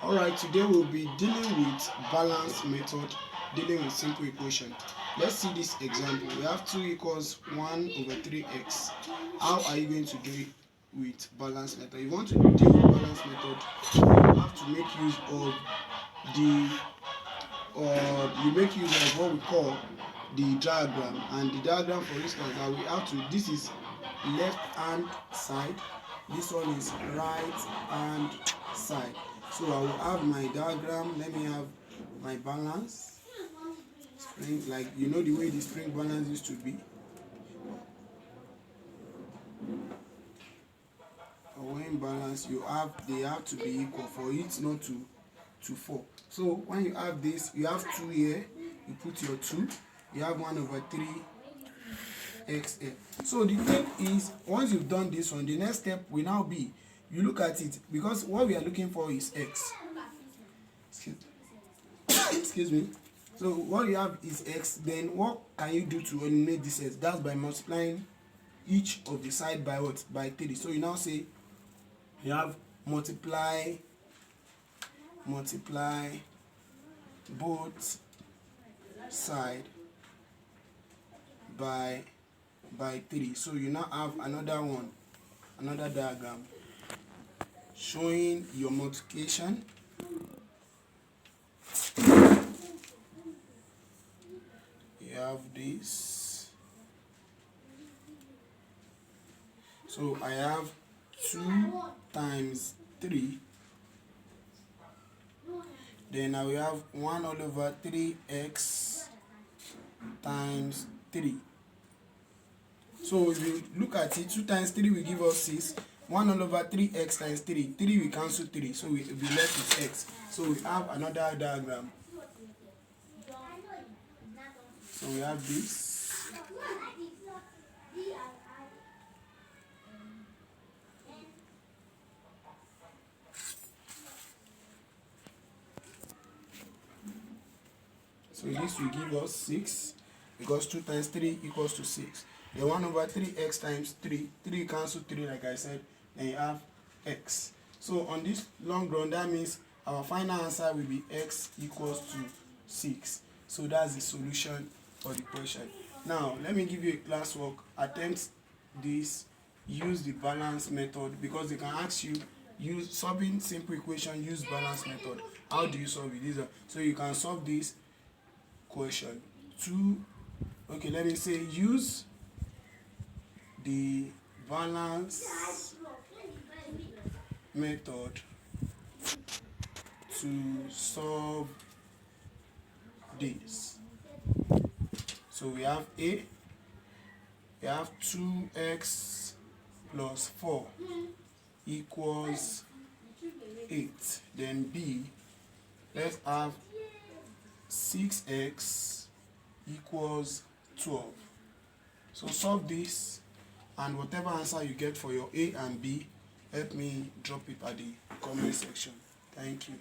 Alright, today we'll be dealing with balance method, dealing with simple equation. Let's see this example. We have 2 equals 1 over 3x. How are you going to do it with balance method? If you want to deal with balance method, you have to make use of what we call the diagram. And the diagram, for instance, that we have to, this is left hand side, this one is right hand side. So I will have my diagram. Let me have my balance spring, like you know the way the spring balance used to be. When balance, they have to be equal for it not to fall. So when you have this, you have 2 here, you put your 2, you have 1 over 3 x here. So the thing is, once you've done this one, the next step will now be, you look at it, because what we are looking for is x. Excuse me. So what you have is x. Then what can you do to eliminate this x? That's by multiplying each of the side by what? By 3. So you now say you have multiply both side by 3. So you now have another diagram showing your multiplication. You have this. So I have 2 times 3. Then I will have 1 all over 3x times 3. So if you look at it, 2 times 3 will give us 6. 1 all over 3x times 3. 3 will cancel 3. So we will be left with x. So we have another diagram. So we have this. So this will give us 6, because 2 times 3 equals to 6. Then 1 over 3x times 3. 3 cancel 3, like I said. Then you have x. So on this long run, that means our final answer will be x equals to 6. So that's the solution for the question. Now let me give you a classwork. Attempt this. Use the balance method, because they can ask you, use solving simple equation, use balance method. How do you solve it? So you can solve this question. Okay, let me say use the balance method to solve this. So we have A, we have 2x plus 4 equals 8. Then B, let's have 6x equals 12. So solve this, and whatever answer you get for your A and B, help me drop it at the comment section. Thank you.